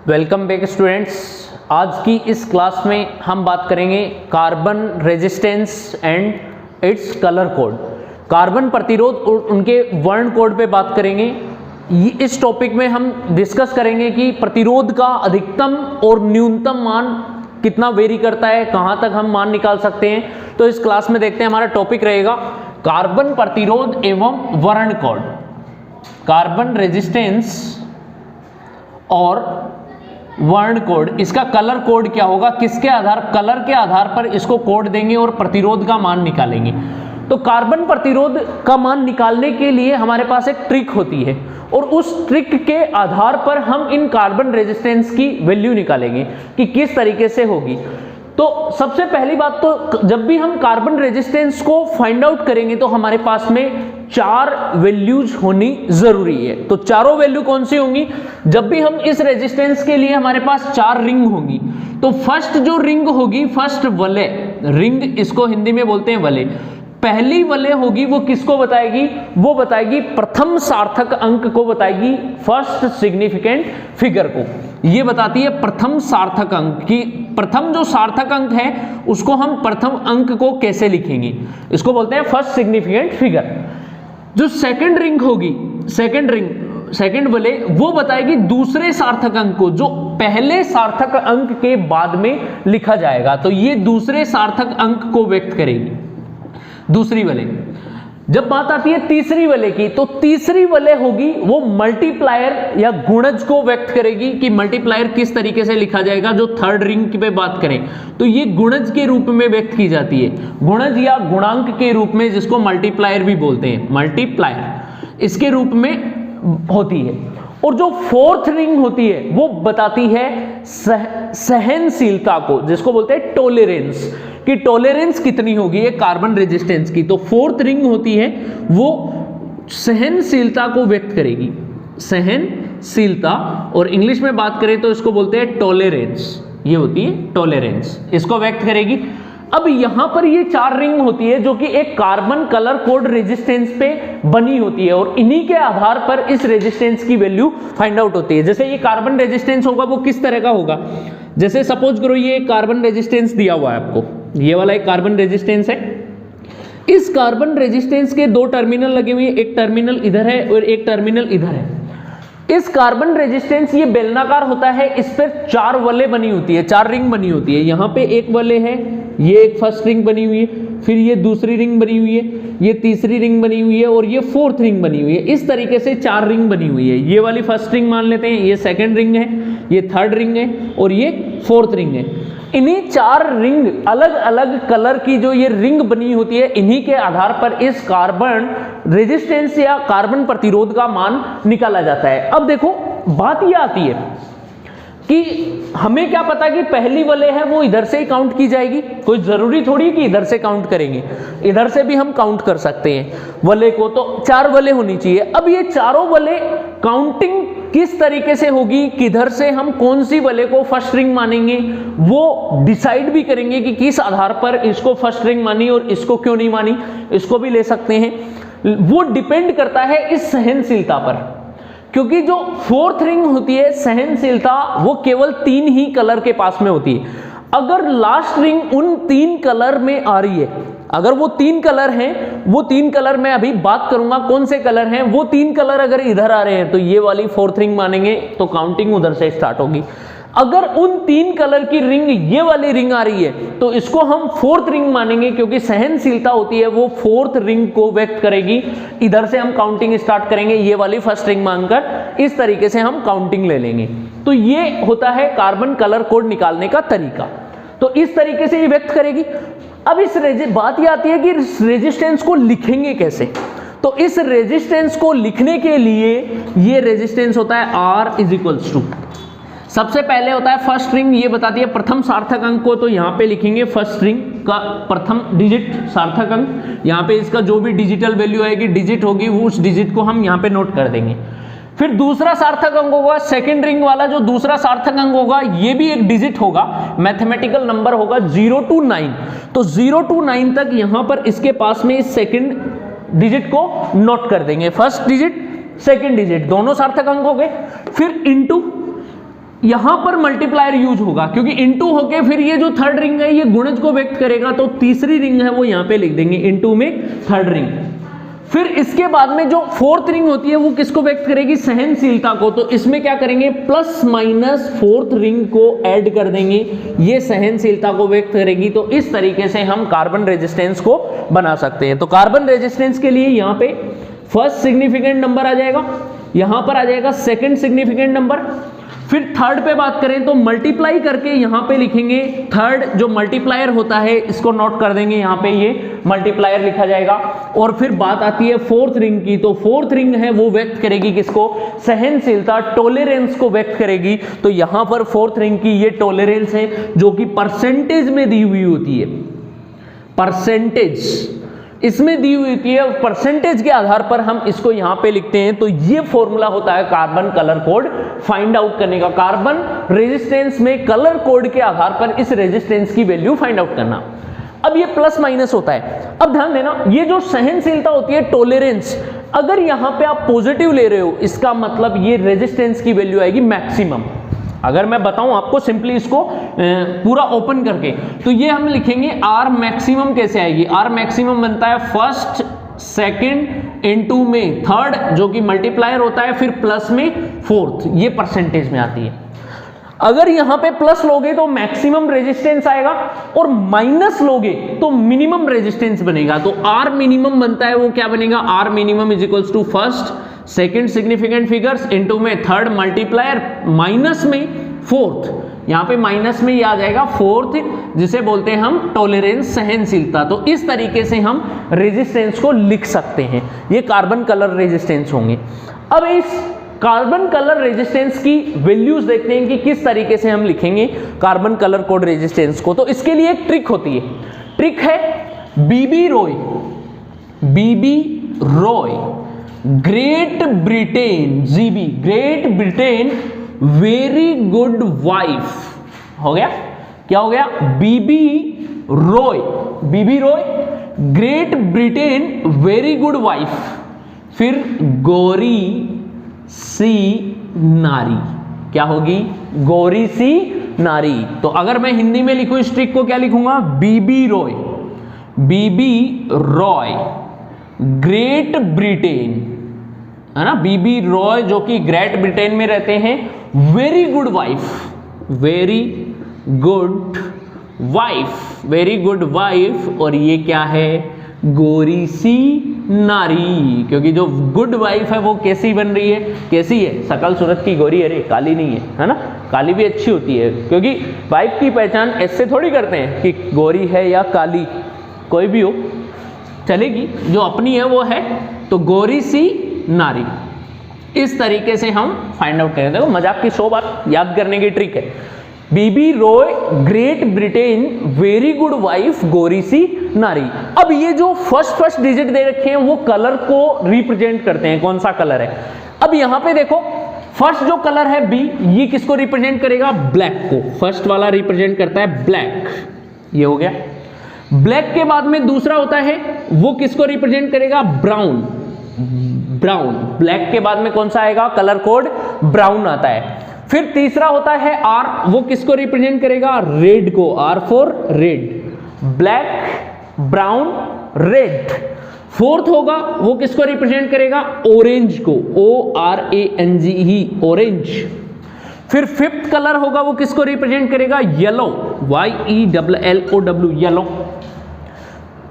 Welcome back students. आज की इस क्लास में हम बात करेंगे carbon resistance and its colour code. Carbon प्रतिरोध और उनके वर्ण कोड पे बात करेंगे। इस टॉपिक में हम डिस्कस करेंगे कि प्रतिरोध का अधिकतम और न्यूनतम मान कितना वेरी करता है, कहाँ तक हम मान निकाल सकते हैं। तो इस क्लास में देखते हैं, हमारा टॉपिक रहेगा कार्बन प्रतिरोध एवं वर्ण कोड। कार्बन रेजिस्टेंस और वर्ण कोड, इसका कलर कोड क्या होगा, किसके आधार, कलर के आधार पर इसको कोड देंगे और प्रतिरोध का मान निकालेंगे। तो कार्बन प्रतिरोध का मान निकालने के लिए हमारे पास एक ट्रिक होती है और उस ट्रिक के आधार पर हम इन कार्बन रेजिस्टेंस की वैल्यू निकालेंगे कि किस तरीके से होगी। तो सबसे पहली बात, तो जब भी हम कार्बन रेजिस्टेंस को फाइंड आउट करेंगे तो हमारे पास में 4 वैल्यूज होनी जरूरी है। तो चारों वैल्यू कौन सी होंगी, जब भी हम इस रेजिस्टेंस के लिए हमारे पास 4 रिंग होंगी। तो फर्स्ट जो रिंग होगी, फर्स्ट वलय रिंग, इसको हिंदी में बोलते हैं वलय। पहली वलय होगी वो किसको बताएगी, वो बताएगी प्रथम सार्थक अंक को बताएगी, फर्स्ट सिग्निफिकेंट फिगर को। ये बताती है प्रथम सार्थक अंक की, प्रथम जो सार्थक अंक है उसको हम प्रथम अंक को कैसे लिखेंगे, इसको बोलते हैं फर्स्ट सिग्निफिकेंट फिगर। जो सेकंड रिंग होगी, सेकंड वलय, वो बताएगी दूसरे सार्थक अंक को, जो पहले सार्थक अंक के बाद में लिखा जाएगा। तो ये दूसरे सार्थक अंक को व्यक्त करेगी दूसरी वलय। जब बात आती है तीसरी वलय की, तो तीसरी वलय होगी वो मल्टीप्लायर या गुणज को व्यक्त करेगी कि मल्टीप्लायर किस तरीके से लिखा जाएगा। जो थर्ड रिंग पे बात करें तो ये गुणज के रूप में व्यक्त की जाती है, गुणज या गुणांक के रूप में, जिसको मल्टीप्लायर भी बोलते हैं, मल्टीप्लायर इसके रूप में होती है। और जो फोर्थ रिंग होती है वो बताती है सहनशीलता को, जिसको बोलते हैं टॉलरेंस, कि टॉलरेंस कितनी होगी एक कार्बन रेजिस्टेंस की। तो फोर्थ रिंग होती है वो सहनशीलता को व्यक्त करेगी, सहनशीलता, और इंग्लिश में बात करें तो इसको बोलते हैं टॉलरेंस। ये होती है टॉलरेंस, इसको व्यक्त करेगी। अब यहां पर ये 4 रिंग होती है जो कि एक कार्बन कलर कोड रेजिस्टेंस पे बनी होती है और इन्हीं के आधार पर इस रेजिस्टेंस की वैल्यू फाइंड आउट होती है। जैसे ये कार्बन रेजिस्टेंस होगा वो किस तरह का होगा, जैसे सपोज करो ये कार्बन रेजिस्टेंस दिया हुआ है आपको, ये वाला एक कार्बन रेजिस्टेंस है। इस कार्बन रेजिस्टेंस के 2 टर्मिनल लगे हुए हैं, एक टर्मिनल इधर है और एक टर्मिनल इधर है। इस कार्बन रेजिस्टेंस ये बेलनाकार होता है, इस पर 4 वलय बनी होती है, 4 रिंग बनी होती है। यहाँ पे एक वलय है, ये एक फर्स्ट रिंग बनी हुई है, फिर ये दूसरी रिंग बनी हुई है, ये तीसरी रिंग बनी हुई है और ये फोर्थ रिंग बनी हुई है। इस तरीके से 4 रिंग बनी हुई है। ये वाली फर्स्ट रिंग मान लेते हैं, ये सेकंड रिंग है, ये थर्ड रिंग है और ये फोर्थ रिंग है। इन्हीं 4 रिंग, अलग अलग कलर की जो ये रिंग बनी होती है, इन्हीं के आधार पर इस कार्बन रेजिस्टेंस या कार्बन प्रतिरोध का मान निकाला जाता है। अब देखो बात ये आती है कि हमें क्या पता कि पहली वलय है वो इधर से ही काउंट की जाएगी, कोई जरूरी थोड़ी कि इधर से काउंट करेंगे, इधर से भी हम काउंट कर सकते हैं वलय को। तो 4 वलय होनी चाहिए। अब ये चारों वलय काउंटिंग किस तरीके से होगी, किधर से हम कौन सी वलय को फर्स्ट रिंग मानेंगे, वो डिसाइड भी करेंगे कि किस आधार पर इसको फर्स्ट रिंग मानी और इसको क्यों नहीं मानी, इसको भी ले सकते हैं। वो डिपेंड करता है इस सहनशीलता पर, क्योंकि जो फोर्थ रिंग होती है सहनशीलता, वो केवल 3 ही कलर के पास में होती है। अगर लास्ट रिंग उन 3 कलर में आ रही है, अगर वो 3 कलर हैं, वो 3 कलर मैं अभी बात करूंगा कौन से कलर हैं, वो 3 कलर अगर इधर आ रहे हैं तो ये वाली फोर्थ रिंग मानेंगे, तो काउंटिंग उधर से स्टार्ट होगी। अगर उन 3 कलर की रिंग, ये वाली रिंग आ रही है, तो इसको हम फोर्थ रिंग मानेंगे, क्योंकि सहनशीलता होती है वो फोर्थ रिंग को व्यक्त करेगी। इधर से हम काउंटिंग स्टार्ट करेंगे, ये वाली फर्स्ट रिंग मानकर इस तरीके से हम काउंटिंग ले लेंगे। तो ये होता है कार्बन कलर कोड निकालने का तरीका। तो इस तरीके से ये व्यक्त करेगी। अब इस बात ये आती है कि इस रेजिस्टेंस को लिखेंगे कैसे। तो इस रेजिस्टेंस को लिखने के लिए ये रेजिस्टेंस होता है R = सबसे पहले होता है फर्स्ट रिंग, ये बताती है प्रथम सार्थक अंक को, तो यहाँ पे लिखेंगे फर्स्ट रिंग का प्रथम डिजिट सार्थक अंक। यहाँ पे इसका जो भी डिजिटल वैल्यू आएगी, डिजिट होगी, वो उस डिजिट को हम यहाँ पे नोट कर देंगे। फिर दूसरा सार्थक अंक होगा, सेकंड रिंग वाला जो दूसरा सार्थक अंक होगा, ये भी एक डिजिट होगा, मैथमेटिकल नंबर होगा 0 to 9। तो 0 to 9 तक यहाँ पर इसके पास में इस सेकंड डिजिट को नोट कर देंगे। फर्स्ट डिजिट, सेकंड डिजिट, दोनों सार्थक अंक हो गए। फिर इनटू यहां पर मल्टीप्लायर यूज होगा क्योंकि इनटू होके फिर ये जो थर्ड रिंग है ये गुणज को व्यक्त करेगा, तो तीसरी रिंग है वो यहां पे लिख देंगे इनटू में थर्ड रिंग। फिर इसके बाद में जो फोर्थ रिंग होती है वो किसको व्यक्त करेगी, सहनशीलता को, तो इसमें क्या करेंगे प्लस माइनस फोर्थ रिंग को ऐड कर देंगे, ये सहनशीलता को व्यक्त करेगी। तो इस तरीके से हम कार्बन रेजिस्टेंस को बना सकते हैं। तो कार्बन रेजिस्टेंस के लिए यहां पे फर्स्ट सिग्निफिकेंट नंबर आ जाएगा, यहां पर आ जाएगा सेकंड सिग्निफिकेंट नंबर। फिर थर्ड पे बात करें तो मल्टीप्लाई करके यहां पे लिखेंगे, थर्ड जो मल्टीप्लायर होता है इसको नोट कर देंगे, यहां पे ये मल्टीप्लायर लिखा जाएगा। और फिर बात आती है फोर्थ रिंग की, तो फोर्थ रिंग है वो व्यक्त करेगी किसको, सहनशीलता, टॉलरेंस को व्यक्त करेगी। तो यहां पर फोर्थ रिंग की ये टॉलरेंस है जो कि परसेंटेज में दी हुई होती है, परसेंटेज इसमें दी हुई होती है, परसेंटेज के आधार पर हम इसको यहां पे लिखते हैं। तो ये फॉर्मूला होता है carbon colour code find out करने का, कार्बन रेजिस्टेंस में कलर कोड के आधार पर इस रेजिस्टेंस की वैल्यू फाइंड आउट करना। अब ये प्लस माइनस होता है, अब ध्यान देना ये जो सहनशीलता होती है टॉलरेंस, अगर यहां पे आप पॉजिटिव ले रहे हो इसका मतलब ये रेजिस्टेंस की वैल्यू आएगी मैक्सिमम। अगर मैं बताऊं आपको सिंपली इसको पूरा ओपन करके, तो ये हम लिखेंगे आर मैक्सिमम कैसे आएगी, आर मैक्सिमम बनता है फर्स्ट सेकंड इनटू में थर्ड जो कि मल्टीप्लायर होता है, फिर प्लस में फोर्थ, ये परसेंटेज में आती है। अगर यहां पे प्लस लोगे तो मैक्सिमम रेजिस्टेंस आएगा और माइनस लोगे तो मिनिमम रेजिस्टेंस बनेगा। तो आर मिनिमम बनता है वो क्या बनेगा, R minimum is equals to first second significant figures into में थर्ड मल्टीप्लायर माइनस में फोर्थ, यहां पे माइनस में ये आ जाएगा फोर्थ जिसे बोलते हैं हम टॉलरेंस, सहनशीलता। तो इस तरीके से हम रेजिस्टेंस को लिख सकते हैं, ये कार्बन कलर रेजिस्टेंस होंगे। अब इस कार्बन कलर रेजिस्टेंस की वैल्यूज देखते हैं कि किस तरीके से हम लिखेंगे कार्बन कलर कोड रेजिस्टेंस को। तो इसके लिए एक ट्रिक होती है, ट्रिक है BB ROY, BB ROY Great Britain, GB Great Britain very good wife, हो गया क्या हो गया, BB ROY, BB ROY Great Britain very good wife, फिर गौरी सी नारी, क्या होगी, गौरी सी नारी। तो अगर मैं हिंदी में लिखूं इस ट्रिक को क्या लिखूंगा, बीबी ROY, BB ROY Great Britain, है ना, बीबी रॉय जो कि ग्रेट ब्रिटेन में रहते हैं, very good wife, very good wife, very good wife, और ये क्या है, गौरी सी नारी, क्योंकि जो गुड वाइफ है वो कैसी बन रही है, कैसी है, सकल सूरत की गोरी, अरे काली नहीं है ना, काली भी अच्छी होती है, क्योंकि वाइफ की पहचान ऐसे थोड़ी करते हैं कि गोरी है या काली, कोई भी हो चलेगी, जो अपनी है वो है। तो गौरी सी नारी, इस तरीके से हम फाइंड आउट करें। देखो मजाक की 100 बात याद करने की ट्रिक है, BB ROY Great Britain very good wife गौरी सी नारी। अब ये जो फर्स्ट डिजिट दे रखे हैं वो कलर को रिप्रेजेंट करते हैं, कौन सा कलर है। अब यहां पे देखो फर्स्ट जो कलर है बी, ये किसको रिप्रेजेंट करेगा, ब्लैक को, फर्स्ट वाला रिप्रेजेंट करता है ब्लैक, ये हो गया। ब्लैक के बाद में दूसरा होता है वो किसको रिप्रेजेंट करेगा, ब्राउन, ब्राउन, ब्लैक के बाद में कौन सा आएगा, कलर कोड ब्राउन आता है। फिर तीसरा होता है आर, वो किसको रिप्रेजेंट करेगा, रेड को, R for red, black brown red. Fourth होगा वो किसको रिप्रेजेंट करेगा, ऑरेंज को, ORANGE ऑरेंज। फिर फिफ्थ कलर होगा वो किसको रिप्रेजेंट करेगा, येलो, YELLOW येलो,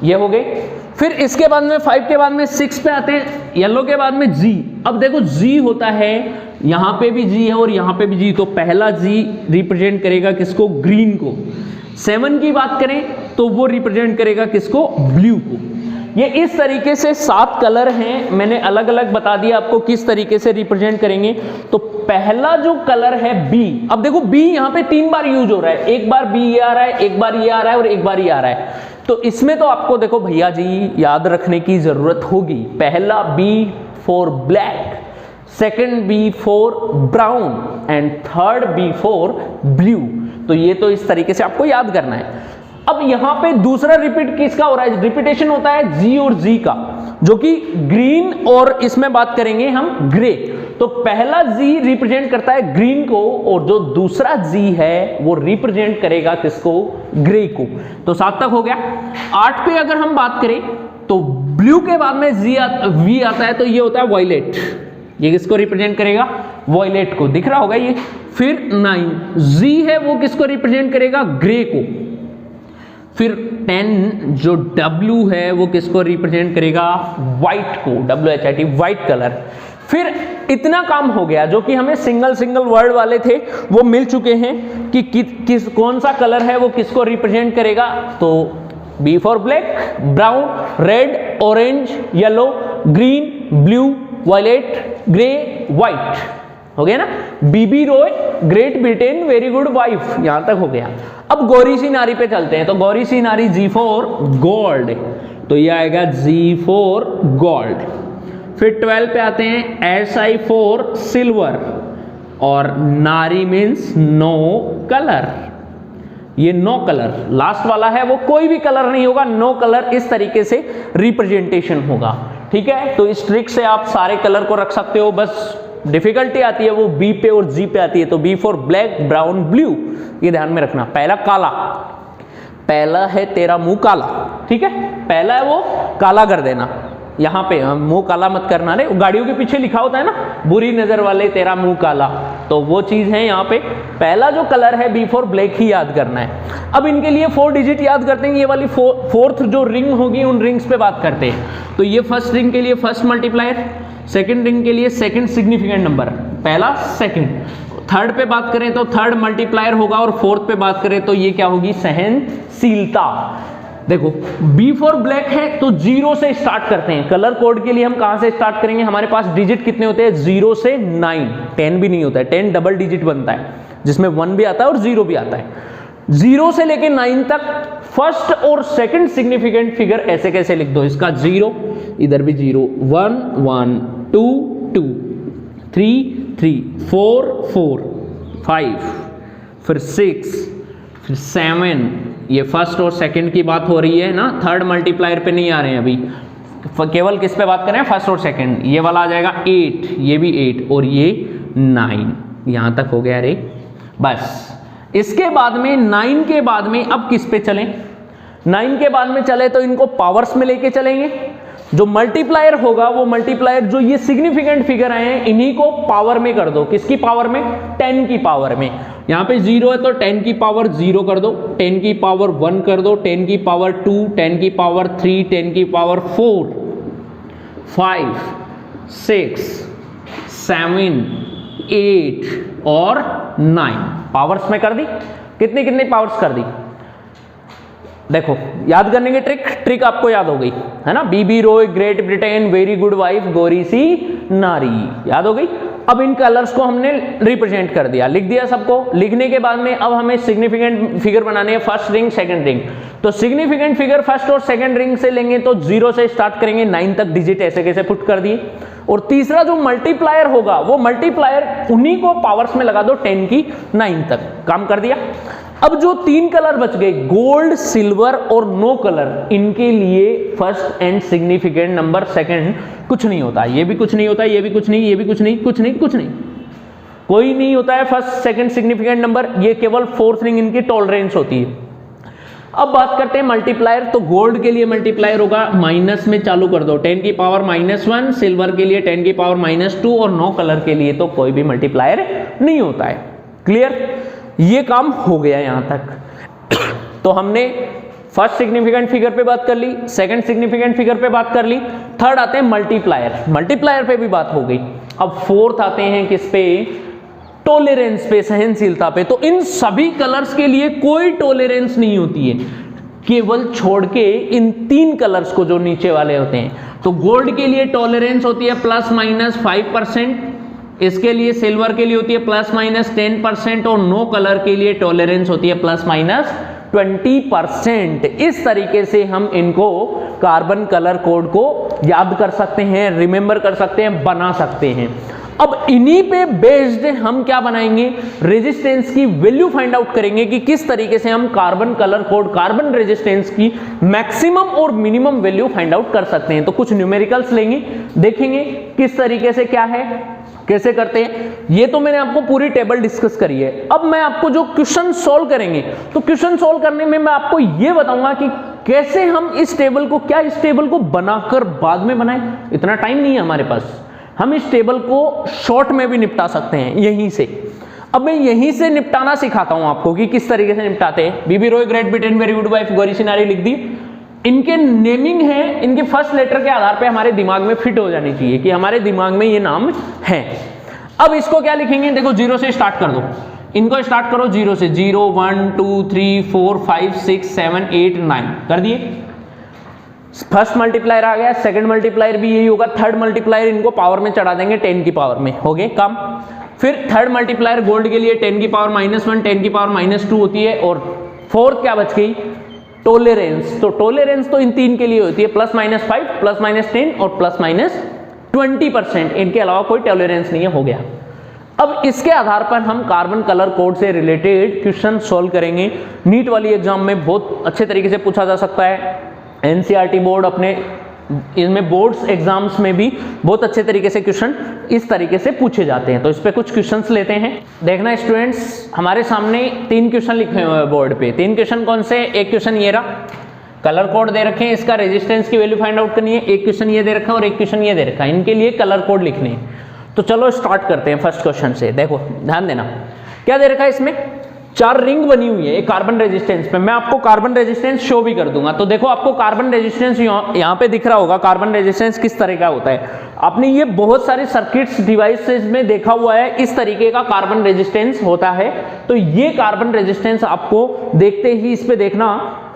ये हो गए। फिर इसके बाद में 5 के बाद में 6 पे आते हैं, येलो के बाद में G। अब देखो G होता है, यहां पे भी G है और यहां पे भी G, तो पहला G रिप्रेजेंट करेगा किसको, ग्रीन को। 7 की बात करें तो वो रिप्रेजेंट करेगा किसको, ब्लू को। ये इस तरीके से 7 कलर हैं, मैंने अलग अलग बता दिया आपको किस तरीके से रिप्रेजेंट करेंगे। तो पहला जो कलर है B, अब देखो B यहां पे 3 बार यूज हो रहा है, एक बार B ये आ रहा है, एक बार ये आ रहा है और एक बार ये आ रहा है। तो इसमें तो आपको देखो भैया जी याद रखने की जरूरत होगी, पहला B for black, second B for brown and third B for blue. तो ये तो इस तरीके से आपको याद करना है। अब यहां पे दूसरा रिपीट किसका हो रहा है, रिपीटेशन होता है G और G का, जो कि ग्रीन और इसमें बात करेंगे हम ग्रे। तो पहला G रिप्रेजेंट करता है ग्रीन को और जो दूसरा G है वो रिप्रेजेंट करेगा किसको, ग्रे को। तो 7 तक हो गया। 8 पे अगर हम बात करें तो ब्लू के बाद में V आता है तो ये होता है वॉयलेट, ये किसको रिप्रेजेंट करेगा, वॉयलेट को, दिख रहा होगा ये। फिर 9 G है वो किसको रिप्रेजेंट करेगा, ग्रे को। फिर 10 जो W है वो किसको रिप्रेजेंट करेगा, व्हाइट को, WHIT, व्हाइट कलर। फिर इतना काम हो गया, जो कि हमें सिंगल वर्ड वाले थे वो मिल चुके हैं कि कौन सा कलर है वो किसको रिप्रेजेंट करेगा। तो B for black, brown, red, orange, yellow, green, blue, violet, grey, white, हो गया ना। BB ROY, Great Britain, very good wife, यहां तक हो गया। अब गौरी सी नारी पे चलते हैं। तो गौरी सी नारी G फॉर गोल्ड, तो ये आएगा G फॉर गोल्ड। फिर 12 पे आते हैं SI फॉर सिल्वर, और नारी मीन्स नो कलर, ये नो कलर लास्ट वाला है वो कोई भी कलर नहीं होगा, नो कलर इस तरीके से रिप्रेजेंटेशन होगा, ठीक है। तो इस ट्रिक से आप सारे कलर को रख सकते हो, बस डिफिकल्टी आती है वो B पे और G पे आती है। तो B for black, brown, blue, ये ध्यान में रखना। पहला काला, पहला है तेरा मुंह काला, ठीक है, पहला है वो काला कर देना, यहां पे मुंह काला मत करना रे, गाड़ियों के पीछे लिखा होता है ना, बुरी नजर वाले तेरा मुंह काला, तो वो चीज है यहाँ पे। पहला जो कलर है B फॉर ब्लैक ही याद करना है। अब इनके लिए 4 डिजिट याद करते हैं, ये वाली फोर्थ जो रिंग होगी उन रिंग्स पे बात करते हैं। तो ये फर्स्ट रिंग के लिए फर्स्ट मल्टीप्लायर, सेकंड रिंग के लिए सेकंड सिग्निफिकेंट नंबर, पहला सेकंड। थर्ड पे बात करें तो थर्ड मल्टीप्लायर होगा, और फोर्थ पे बात करें तो ये क्या होगी, सहनशीलता। देखो B फॉर ब्लैक है तो 0 से स्टार्ट करते हैं। कलर कोड के लिए हम कहां से स्टार्ट करेंगे, हमारे पास डिजिट कितने होते हैं, 0 से 9, 10 भी नहीं होता है, 10 डबल डिजिट बनता है जिसमें 1 भी आता है और 0 भी आता है। 0 से लेके 9 तक फर्स्ट और सेकंड सिग्निफिकेंट फिगर ऐसे कैसे लिख दो, इसका 0, इधर भी 0, 1 1 2 2 3 3 4 4 5, फिर 6, फिर 7, ये फर्स्ट और सेकंड की बात हो रही है ना, थर्ड मल्टीप्लायर पे नहीं आ रहे हैं अभी, केवल किस पे बात कर रहे हैं, फर्स्ट और सेकंड। ये वाला आ जाएगा 8, ये भी 8 और ये 9, यहां तक हो गया रे। बस इसके बाद में 9 के बाद में अब किस पे चलें, 9 के बाद में चले तो इनको पावर्स में लेके चलेंगे। जो मल्टीप्लायर होगा वो मल्टीप्लायर जो ये सिग्निफिकेंट फिगर आए हैं इन्हीं को पावर में कर दो, किसकी पावर में, 10 की पावर में। यहां पे 0 है तो 10 की पावर 0 कर दो, 10 की पावर 1 कर दो, 10 की पावर 2, 10 की पावर 3, 10 की पावर 4 5 6 7 8 और 9 पावर्स में कर दी। कितनी कितनी पावर्स कर दी, देखो याद करने की ट्रिक आपको याद हो गई है ना। BB ROY, Great Britain, very good wife, गौरी सी नारी, याद हो गई। अब इन कलर्स को हमने रिप्रेजेंट कर दिया, लिख दिया सबको। लिखने के बाद में अब हमें सिग्निफिकेंट फिगर बनाने हैं, फर्स्ट रिंग सेकंड रिंग। तो सिग्निफिकेंट फिगर फर्स्ट और सेकंड रिंग से लेंगे तो 0 से स्टार्ट करेंगे, 9 तक डिजिट ऐसे कैसे पुट कर दिए। और तीसरा जो मल्टीप्लायर होगा वो मल्टीप्लायर उन्हीं को पावर्स में लगा दो, 10 की 9 तक, काम कर दिया। अब जो 3 कलर बच गए, गोल्ड, सिल्वर और नो कलर, इनके लिए first and significant number second कुछ नहीं होता, ये भी कुछ नहीं होता, ये भी कुछ नहीं, ये भी कुछ नहीं, कुछ नहीं, कुछ नहीं, कोई नहीं होता है फर्स्ट सेकंड सिग्निफिकेंट नंबर। ये केवल फोर्थ रिंग इनकी टॉलरेंस होती है। अब बात करते हैं मल्टीप्लायर। तो गोल्ड के लिए मल्टीप्लायर होगा, माइनस में चालू कर दो, 10 की पावर -1, सिल्वर के लिए 10 की पावर -2 और नो कलर के लिए तो कोई भी मल्टीप्लायर नहीं होता है। क्लियर, ये काम हो गया यहां तक। तो हमने फर्स्ट सिग्निफिकेंट फिगर पे बात कर ली, सेकंड सिग्निफिकेंट फिगर पे बात कर ली, थर्ड आते हैं मल्टीप्लायर, मल्टीप्लायर पे भी बात हो गई। अब फोर्थ आते हैं किस पे, टॉलरेंस पे, सहनशीलता पे। तो इन सभी कलर्स के लिए कोई टॉलरेंस नहीं होती है, केवल छोड़ के इन 3 कलर्स को जो नीचे वाले होते हैं। तो गोल्ड के लिए टॉलरेंस होती है ±5%, इसके लिए सिल्वर के लिए होती है ±10% और नो कलर के लिए टॉलरेंस होती है ±20%। इस तरीके से हम इनको कार्बन कलर कोड को याद कर सकते हैं, रिमेंबर कर सकते हैं, बना सकते हैं। अब इन्हीं पे बेस्ड हम क्या बनाएंगे, रेजिस्टेंस की वैल्यू फाइंड आउट करेंगे कि किस तरीके से हम carbon colour code, carbon resistance की मैक्सिमम और मिनिमम वैल्यू फाइंड आउट कर सकते हैं। तो कुछ न्यूमेरिकल्स लेंगे, देखेंगे किस तरीके से क्या है। कैसे करते हैं ये तो मैंने आपको पूरी टेबल डिस्कस करी है। अब मैं आपको जो क्वेश्चन सॉल्व करेंगे, तो क्वेश्चन सॉल्व करने में मैं आपको ये बताऊंगा कि कैसे हम इस टेबल को, क्या इस टेबल को बनाकर बाद में बनाएं, इतना टाइम नहीं है हमारे पास, हम इस टेबल को शॉर्ट में भी निपटा सकते हैं यहीं से। अब मैं यहीं से निपटाना सिखाता हूं आपको कि किस तरीके से निपटाते हैं। BB ROY, Great Britain, very good wife, गौरी सिनारी लिख दी। इनके नेमिंग है, इनके फर्स्ट लेटर के आधार पे हमारे दिमाग में फिट हो जानी चाहिए कि हमारे दिमाग में ये नाम है। अब इसको क्या लिखेंगे, देखो 0 से स्टार्ट कर दो, इनको स्टार्ट करो 0 से, 0 1 2 3 4 5 6 7 8 9 कर दिए। फर्स्ट मल्टीप्लायर आ गया, सेकंड मल्टीप्लायर भी यही होगा, थर्ड मल्टीप्लायर इनको पावर में चढ़ा देंगे 10 की पावर में, हो गए काम। फिर थर्ड मल्टीप्लायर गोल्ड के लिए 10 की पावर -1 10 की पावर -2 होती है, और फोर्थ क्या बच गई, टॉलरेंस। तो टॉलरेंस तो इन तीन के लिए होती है +-5 +-10 और +-20%, इनके अलावा कोई टॉलरेंस नहीं है, हो गया। अब इसके आधार पर हम कार्बन कलर कोड से रिलेटेड क्वेश्चन सॉल्व करेंगे। नीट वाली एग्जाम में बहुत अच्छे तरीके से पूछा जा सकता है, एनसीईआरटी बोर्ड अपने इनमें बोर्ड्स एग्जाम्स में भी बहुत अच्छे तरीके से क्वेश्चन इस तरीके से पूछे जाते हैं। तो इस पे कुछ क्वेश्चंस लेते हैं। देखना स्टूडेंट्स, हमारे सामने 3 क्वेश्चन लिखे हुए हैं बोर्ड पे। 3 क्वेश्चन कौन से, एक क्वेश्चन ये रहा, कलर कोड दे रखे हैं, इसका रेजिस्टेंस की वैल्यू फाइंड आउट करनी है। एक क्वेश्चन ये दे रखा है और एक क्वेश्चन ये दे रखा है, इनके लिए कलर कोड लिखने हैं। तो चलो स्टार्ट करते हैं फर्स्ट क्वेश्चन से। देखो ध्यान देना, क्या दे रखा है इसमें, 4 रिंग बनी हुई है एक कार्बन रेजिस्टेंस पे। मैं आपको कार्बन रेजिस्टेंस शो भी कर दूंगा। तो देखो आपको कार्बन रेजिस्टेंस यहाँ पे दिख रहा होगा, कार्बन रेजिस्टेंस किस तरह का होता है। आपने ये बहुत सारे सर्किट्स डिवाइसेस में देखा हुआ है, इस तरीके का कार्बन रेजिस्टेंस होता है। तो ये कार्बन रेजिस्टेंस आपको देखते ही इस पे देखना,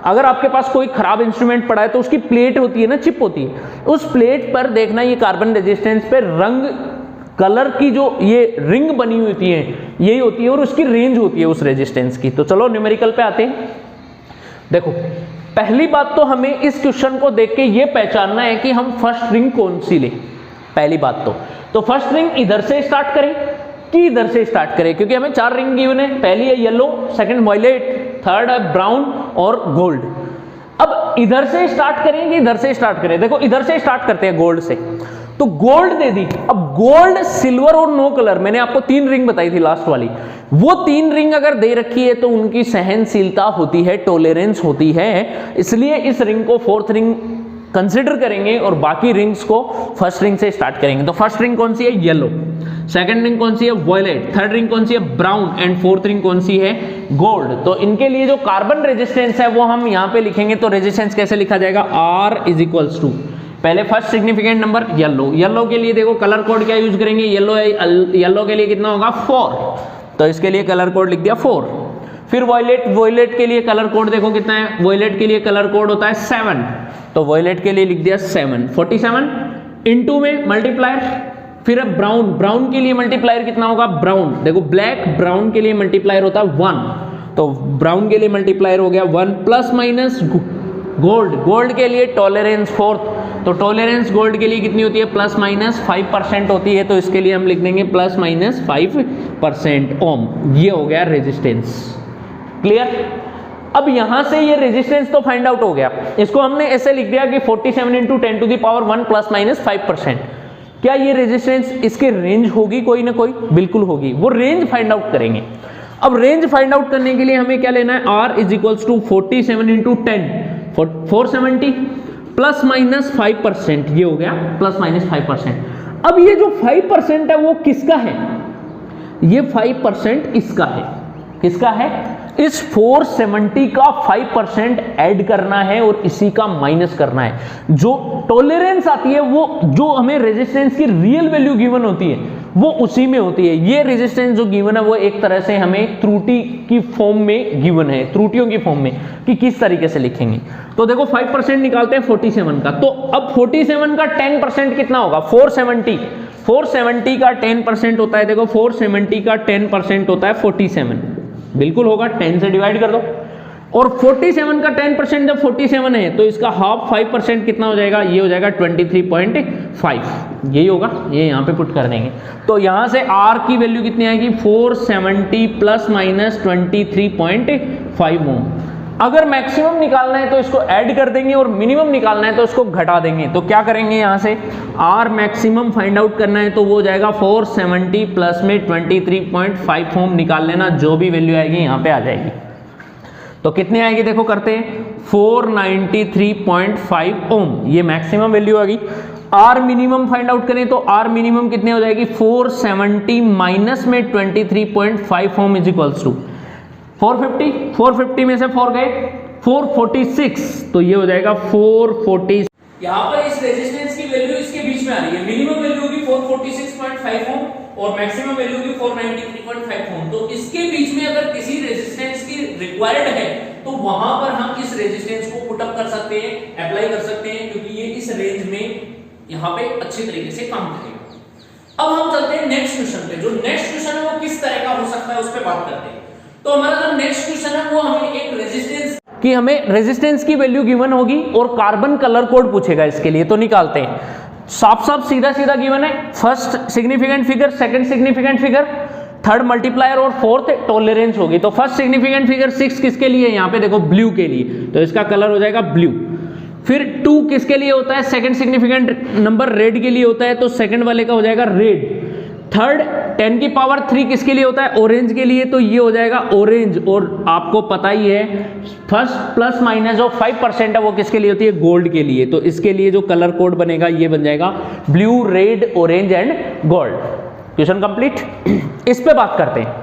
अगर आपके पास कोई खराब इंस्ट्रूमेंट पड़ा है तो उसकी प्लेट होती है ना, चिप होती है, उस प्लेट पर देखना ये कार्बन रेजिस्टेंस पे रंग कलर की जो ये रिंग बनी होती है यही होती है, और उसकी रेंज होती है उस रेजिस्टेंस की। तो चलो न्यूमेरिकल पे आते हैं। देखो पहली बात तो हमें इस क्वेश्चन को देख के ये पहचानना है कि हम फर्स्ट रिंग कौन सी लें। पहली बात तो फर्स्ट रिंग इधर से स्टार्ट करें कि इधर से स्टार्ट करें, क्योंकि हमें 4 रिंग गिवन है। पहली है येलो, सेकंड वायलेट, थर्ड है ब्राउन और गोल्ड। अब इधर से स्टार्ट करें कि इधर से स्टार्ट करें, देखो इधर से स्टार्ट करते हैं गोल्ड से। तो गोल्ड दे दी। अब गोल्ड, सिल्वर और नो कलर, मैंने आपको 3 रिंग बताई थी लास्ट वाली, वो 3 रिंग अगर दे रखी है तो उनकी सहनशीलता होती है, टॉलरेंस होती है, इसलिए इस रिंग को 4th रिंग कंसिडर करेंगे और बाकी रिंग्स को फर्स्ट रिंग से स्टार्ट करेंगे। तो फर्स्ट रिंग कौन सी है, येलो, सेकंड रिंग कौन सी है, वायलेट, थर्ड रिंग कौन सी है, ब्राउन, एंड 4th रिंग कौन सी है, गोल्ड। तो इनके लिए जो कार्बन रेजिस्टेंस है वो हम यहाँ पे लिखेंगे। तो रेजिस्टेंस कैसे लिखा जाएगा, R = पहले first significant number yellow. Yellow के लिए देखो कलर कोड क्या यूज करेंगे, येलो के लिए कितना होगा 4, तो इसके लिए कलर कोड लिख दिया 4। फिर वॉयलेट के लिए कलर कोड देखो कितना है, वॉयलेट के लिए कलर कोड होता है 7, तो वॉयलेट के लिए लिख दिया 7। 47 इनटू में मल्टीप्लायर। फिर ब्राउन के लिए मल्टीप्लायर कितना होगा, ब्राउन देखो ब्लैक, ब्राउन के लिए मल्टीप्लायर होता है 1, तो ब्राउन के लिए मल्टीप्लायर हो गया 1, प्लस गोल्ड के लिए टॉलरेंस 4th, तो टॉलरेंस गोल्ड के लिए कितनी होती है, +-5% होती है, तो इसके लिए हम लिख देंगे +-5% ओम। ये हो गया रेजिस्टेंस, क्लियर। अब यहां से ये रेजिस्टेंस तो फाइंड आउट हो गया, इसको हमने ऐसे लिख दिया कि 47 × 10⁻1 +-5%। क्या ये रेजिस्टेंस, इसके रेंज होगी कोई ना कोई, बिल्कुल होगी, वो रेंज फाइंड आउट करेंगे। अब रेंज फाइंड आउट करने के लिए हमें क्या लेना है, R = 47 × 10, 470 +-5%, ये हो गया +-5%। अब ये जो 5% है वो किसका है, ये 5% इसका है, किसका है, इस 470 का 5% ऐड करना है और इसी का माइनस करना है। जो टॉलरेंस आती है वो जो हमें रेजिस्टेंस की रियल वैल्यू गिवन होती है वो उसी में होती है। ये रेजिस्टेंस जो गिवन है वो एक तरह से हमें त्रुटि की फॉर्म में गिवन है, त्रुटियों की फॉर्म में, कि किस तरीके से लिखेंगे। तो देखो 5% निकालते हैं 47 का, तो अब 47 का 10% कितना होगा, 470 का 10% होता है, देखो 470 का 10% होता है 47, बिल्कुल होगा, 10 से डिवाइड कर दो। और 47 का 10% जब 47 है तो इसका हाफ 5% कितना हो जाएगा, ये हो जाएगा 23.5, यही होगा, ये यहाँ पे पुट कर देंगे। तो यहाँ से R की वैल्यू कितनी आएगी, 470 ± 23.5 ओम। अगर मैक्सिमम निकालना है तो इसको ऐड कर देंगे और मिनिमम निकालना है तो इसको घटा देंगे। तो क्या करेंगे, यहां से आर मैक्सिमम फाइंड आउट करना है तो वो हो जाएगा 470 प्लस में 23.5 ओम निकाल लेना, जो भी वैल्यू आएगी यहां पे आ जाएगी। तो कितने आएगी देखो करते हैं, 493.5 ओम, ये मैक्सिमम वैल्यू आ गई। आर मिनिमम फाइंड आउट करें तो आर मिनिमम कितने हो जाएगी, 470 माइनस में 23.5 ओम इज इक्वल्स टू 450 में से 4 गए 446, तो ये हो जाएगा 440। यहां पर इस रेजिस्टेंस की वैल्यू इसके बीच में आ रही है, मिनिमम वैल्यू होगी 446.5 ओम और मैक्सिमम वैल्यू होगी 493.5 ओम। तो इसके बीच में अगर किसी रेजिस्टेंस की रिक्वायर्ड है तो वहां पर हम इस रेजिस्टेंस को पुट अप कर सकते हैं, अप्लाई कर सकते हैं, क्योंकि ये इस रेंज में यहां पे अच्छी तरीके से काम करेगा। अब हम चलते हैं नेक्स्ट क्वेश्चन पे। जो नेक्स्ट क्वेश्चन है वो किस तरह का हो सकता है उस पर बात करते हैं। तो हमारा जो नेक्स्ट क्वेश्चन है वो हमें एक रेजिस्टेंस कि हमें रेजिस्टेंस की वैल्यू गिवन होगी और कार्बन कलर कोड पूछेगा इसके लिए। तो निकालते हैं, साफ साफ सीधा सीधा गिवन है, first significant figure, second significant figure, third multiplier और फोर्थ टॉलरेंस होगी। तो फर्स्ट सिग्निफिकेंट फिगर 6 किसके लिए, यहाँ पे देखो ब्लू के लिए, तो इसका कलर हो जाएगा ब्लू। फिर 2 किसके लिए होता है, सेकंड सिग्निफिकेंट नंबर रेड के लिए होता है, तो सेकंड वाले का हो जाएगा रेड। थर्ड 10 की पावर 3 किसके लिए होता है, ऑरेंज के लिए, तो ये हो जाएगा ऑरेंज। और आपको पता ही है फर्स्ट प्लस माइनस जो 5% है वो किसके लिए होती है, गोल्ड के लिए। तो इसके लिए जो कलर कोड बनेगा ये बन जाएगा blue, red, orange and gold. Question complete. इस पे बात करते हैं।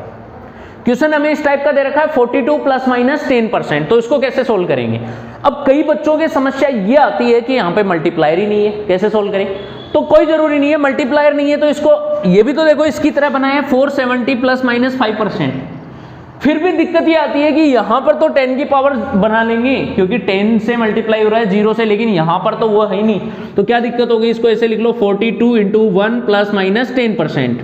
क्वेश्चन हमें इस टाइप का दे रखा है 42 प्लस माइनस 10%, तो इसको कैसे सोल्व करेंगे। अब कई बच्चों की समस्या ये आती है कि यहाँ पे मल्टीप्लायर ही नहीं है, कैसे सोल्व करें। तो कोई जरूरी नहीं है, मल्टीप्लायर नहीं है तो इसको ये भी तो देखो इसकी तरह बनाया है 470 प्लस माइनस 5%। फिर भी दिक्कत ये आती है कि यहां पर तो 10 की पावर बना लेंगे क्योंकि 10 से मल्टीप्लाई हो रहा है 0 से, लेकिन यहां पर तो वो है ही नहीं। तो क्या दिक्कत होगी, इसको ऐसे लिख लो 42 इंटू 1 प्लस माइनस 10%।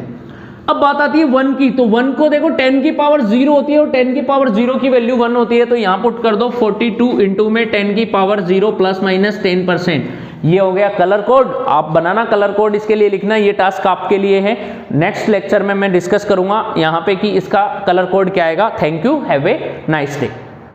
अब बात आती है 1 की, तो 1 को देखो 10 की पावर 0 होती है और 10 की पावर 0 की वैल्यू 1 होती है, तो यहां पुट कर दो 42 इंटू में 10 की पावर 0 प्लस माइनस 10%। ये हो गया कलर कोड। आप बनाना कलर कोड, इसके लिए लिखना, ये टास्क आपके लिए है। नेक्स्ट लेक्चर में मैं डिस्कस करूंगा यहाँ पे कि इसका कलर कोड क्या आएगा। Thank you, have a nice day.